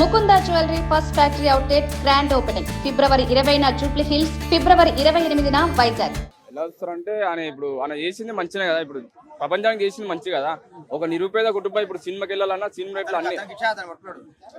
Mukunda jewellery first factory outlet grand opening ఫిబ్రవరి 20న జూబ్లీ హిల్స్, ఫిబ్రవరి 28న వైజాగ్. ఎలా వస్తారంటే ఆయన చేసింది మంచిగా కదా, ఇప్పుడు ప్రపంచానికి చేసింది మంచి కదా. ఒక నిరుపేద కుటుంబం ఇప్పుడు సినిమాకి వెళ్ళాలన్నా సినిమా రేట్లు అన్ని,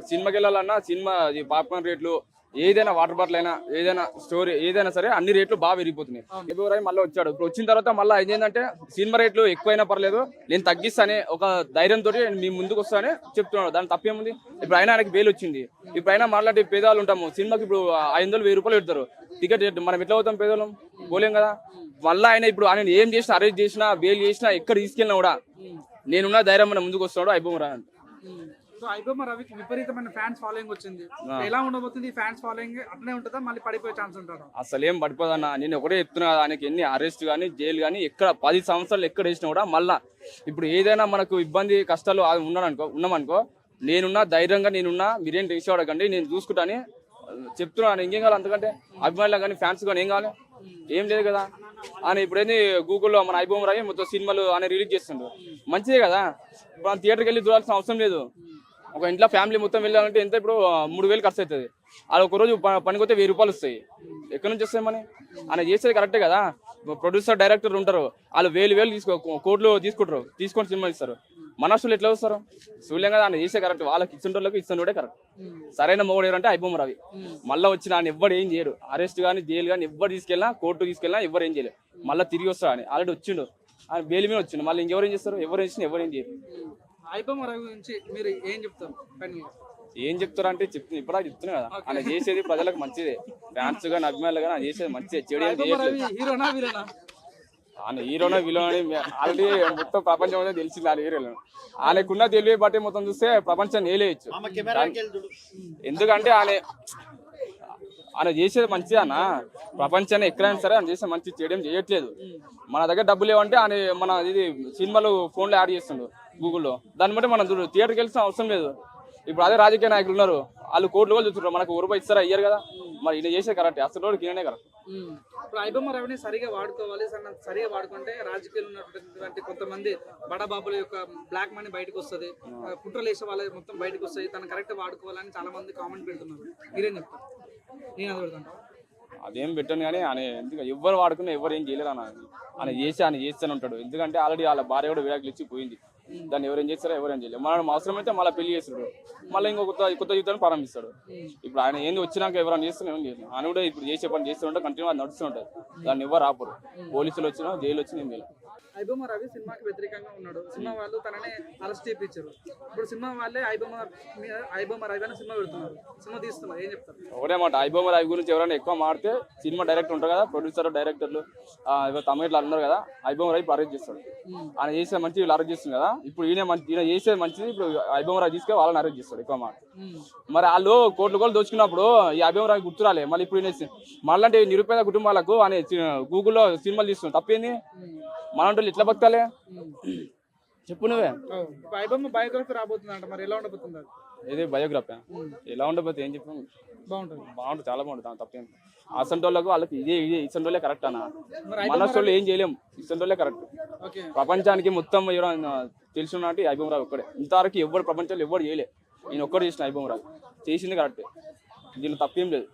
సినిమాకి వెళ్ళాలన్నా సినిమా పాప్కార్న్ రేట్లు, ఏదైనా వాటర్ బాటిల్ అయినా ఏదైనా స్టోరీ ఏదైనా సరే అన్ని రేట్లు బాగా పెరిగిపోతున్నాయి. ఫిబ్రవరి మళ్ళీ వచ్చాడు. ఇప్పుడు వచ్చిన తర్వాత మళ్ళీ ఏంటంటే సినిమా రేట్లు ఎక్కువైనా పర్లేదు, నేను తగ్గిస్తానే ఒక ధైర్యంతో మీ ముందుకు వస్తానే చెప్తున్నాడు. దాని తప్పేముంది? ఇప్పుడు అయినా ఆయనకి బెయిల్ వచ్చింది. ఇప్పుడు అయినా మళ్ళీ పేదవాళ్ళు ఉంటాము, సినిమాకి ఇప్పుడు 500 1000 రూపాయలు పెడతారు టికెట్. మనం ఎట్లా అవుతాం? పేదవాళ్ళం పోలేం కదా. మళ్ళీ ఆయన ఇప్పుడు ఆయన ఏం చేసినా, అరెస్ట్ చేసినా, బెయిల్ చేసినా, ఎక్కడ తీసుకెళ్ళినా కూడా నేనున్న ధైర్యం మన ముందుకు వస్తున్నాడు ఐబొమ్మ అంటే. సో ఐబొమ్మ రవికి విపరీతమైన ఫ్యాన్స్ ఫాలోయింగ్ వచ్చింది. ఎలా ఉండబోతుంది ఫ్యాన్స్ ఫాలోయింగ్? అట్లనే ఉంటుందా, మళ్ళీ పడిపోయే ఛాన్స్ ఉంటారా? అసలు ఏం పడిపోదన్నా. నేను ఒకటే చెప్తున్నా, ఆయనకి ఎన్ని అరెస్ట్ కానీ జైలు కానీ ఎక్కడ 10 సంవత్సరాలు ఎక్కడ వేసినా కూడా మళ్ళా ఇప్పుడు ఏదైనా మనకు ఇబ్బంది కష్టాలు ఉన్నామనుకో, నేనున్నా ధైర్యంగా, నేనున్నా, మీరేం టెన్షన్ పడకండి, నేను చూసుకుంటాను చెప్తున్నాను. ఇంకేం కావాలి అంతకంటే? అభిమానులు కానీ ఫ్యాన్స్ కానీ ఏం కావాలి? ఏం లేదు కదా. ఆయన ఇప్పుడేంది గూగుల్లో మన ఐబొమ్మ రవి మొత్తం సినిమాలు ఆయన రిలీజ్ చేస్తుండ్రు, మంచిదే కదా. ఇప్పుడు ఆయన థియేటర్కి వెళ్ళి చూడాల్సిన అవసరం లేదు. ఒక ఇంట్లో ఫ్యామిలీ మొత్తం వెళ్ళాలంటే ఎంత? ఇప్పుడు 3000 ఖర్చు అవుతుంది. అది ఒక రోజు పనికొస్తే 1000 రూపాయలు వస్తాయి. ఎక్కడి నుంచి వస్తాయి మనీ? ఆయన చేసేది కరెక్టే కదా. ప్రొడ్యూసర్ డైరెక్టర్ ఉంటారు, వాళ్ళు 1000 కోట్లు తీసుకొని సినిమా ఇస్తారు. మనస్సులు ఎట్లా వస్తారు? చూడలేం కదా. ఆయన చేసే కరెక్ట్, వాళ్ళకి ఇస్తుంటోళ్ళకి ఇస్తుండే కరెక్ట్. సరైన మొగుడు ఎవరంటే ఐబొమ్మ రవి. మళ్ళీ వచ్చిన ఆయన ఎవ్వరు ఏం చేయరు. అరెస్ట్ కానీ జైలు కానీ ఎవ్వరు తీసుకెళ్ళినా, కోర్టు తీసుకెళ్ళినా ఎవ్వరు ఏం చేయలేదు. మళ్ళీ తిరిగి వస్తారు. ఆయన ఆల్రెడీ వచ్చిండు, ఆయన బెయిల్ మీద వచ్చిండు. మళ్ళీ ఇంకెవరు ఏం చేస్తారు? ఎవరు చేసినా ఎవరు ఏం చేయరు. ఐబొమ్మ రవి గురించి మీరు ఏం చెప్తారు? ఏం చెప్తారు అంటే ఇప్పుడు చెప్తున్నా కదా, ఆయన చేసేది ప్రజలకు మంచిదే. ఫ్యాన్స్ కానీ అభిమానులు కానీ ఆయన చేసేది మంచిదే. చెడు ఏం చేయట్లేదు. ఆయన హీరోనా విలోని ఆల్రెడీ మొత్తం ప్రపంచం అనేది తెలిసింది. ఆయన హీరోలు ఆయనకున్న తెలివి బట్టి మొత్తం చూస్తే ప్రపంచాన్ని ఏలేయచ్చు. ఎందుకంటే ఆయన చేసేది మంచిగా అన్న. ప్రపంచాన్ని ఎక్కడైనా సరే ఆయన చేసే మంచి చేయడం చేయట్లేదు. మన దగ్గర డబ్బులు ఏమంటే ఆయన మన ఇది సినిమాలు ఫోన్లో యాడ్ చేస్తుండ్రు గూగుల్లో. దాన్ని బట్టి మనం థియేటర్కి వెళ్ళిన అవసరం లేదు. ఇప్పుడు అదే రాజకీయ నాయకులు ఉన్నారు, వాళ్ళు కోట్లు కూడా చూస్తుంటారు, మనకు రూపాయి ఇస్తారా? ఇయ్యారు కదా. మరి ఈయన చేసే కరెక్ట్, అసలు రోడ్డు ఈయననే కరెక్ట్. ఇప్పుడు ఐబొమ్మ రవిని సరిగా వాడుకోవాలి. సరిగా వాడుకుంటే రాజకీయాలు ఉన్నటువంటి కొంతమంది బడాబాబుల యొక్క బ్లాక్ మనీ బయటకు వస్తుంది, కుట్రలు వేసే వాళ్ళ మొత్తం బయటకు వస్తాయి. తను కరెక్ట్ వాడుకోవాలని చాలా మంది కామెంట్ పెడుతున్నారు. మీరేం చెప్తారు? నేను అది పెడతాను. అదేం పెట్టాను కానీ ఆయన ఎందుకు ఎవరు వాడుకున్నా ఎవరు ఏం చేయలేరు అన్న. ఆయన చేస్తూనే ఉంటాడు. ఎందుకంటే ఆల్రెడీ వాళ్ళ భార్య కూడా విడాకులు ఇచ్చి పోయింది. దాన్ని ఎవరేం చేస్తారో ఎవరేం చేయలేదు. మనం అవసరం అయితే మళ్ళీ పెళ్లి చేస్తాడు, మళ్ళీ ఇంకో కొత్త జీవితాన్ని ప్రారంభిస్తాడు. ఇప్పుడు ఆయన ఏంది వచ్చినాక ఎవరైనా చేస్తున్నా ఏం చేయలేదు. ఆయన కూడా ఇప్పుడు చేసే పని చేస్తుంటే కంటిన్యూ అది నడుస్తుంటుంది. దాన్ని ఎవరు ఆపరు. పోలీసులు వచ్చినా జైలు వచ్చినా ఏం చేయలేదు. ఐబొమ్మ రవి సినిమాకి వ్యతిరేకంగా ఉన్నాడు. సినిమా వాళ్ళు తననే అరెస్ట్ చేయించారు. ఇప్పుడు సినిమా వాళ్ళే ఐబొమ్మ రవి అని సినిమా పెడుతున్నారు, సినిమా తీస్తున్నారు. ఏం చెప్తారు? ఒకటే మాట, ఐబొమ్మ రవి గురించి ఎవరైనా ఎక్కువ మాడితే సినిమా డైరెక్టర్ ఉంటారు కదా, ప్రొడ్యూసర్ డైరెక్టర్లు తమిళలో ఉన్నారు కదా, ఐబొమ్మ రవి అరెస్ట్ చేస్తాడు. ఆయన చేసే మంచి వీళ్ళు అరెస్ట్ చేస్తుంది కదా. ఇప్పుడు ఈయన చేసేది మంచిది. ఇప్పుడు ఐబొమ్మ రవి తీసుకొని వాళ్ళని అరెస్ట్ చేస్తాడు ఎక్కువ మాట. మరి వాళ్ళు కోట్లు దోచుకున్నప్పుడు ఈ ఐబొమ్మ రవి గుర్తురాలే. మళ్ళీ ఇప్పుడు మళ్ళీ నిరుపేద కుటుంబాలకు అనే గూగుల్లో సినిమాలు తీస్తున్నాడు. తప్పేంది? మన ఎట్లా బతకాలి చెప్పు నువ్వే. ఐబొమ్మ బయోగ్రఫీ రాబోతుందంట, మరి ఎలా ఉండబోతుంది? ఏది బయోగ్రఫీ ఎలా ఉండబోతుంది? ఏం చెప్పాము? బాగుంటుంది, చాలా బాగుంటుంది. తప్పేంది? అసంటోళ్ళకు వాళ్ళకి ఇదే ఇసంటోళ్ళే కరెక్ట్ అన్న. మనసోళ్ళు ఏం చేయలేము, ఇసంటోళ్ళే కరెక్ట్. ప్రపంచానికి మొత్తం ఎవరైనా తెలిసిన అంటే ఐబొమ్మ రావు ఒక్కడే. ఇంతవరకు ఎవరు ప్రపంచంలో ఎవరు చేయలే. ఈయన ఒక్కడు చేసిన ఐబొమ్మ రావు చేసింది కరెక్ట్. దీనిలో తప్పేం లేదు.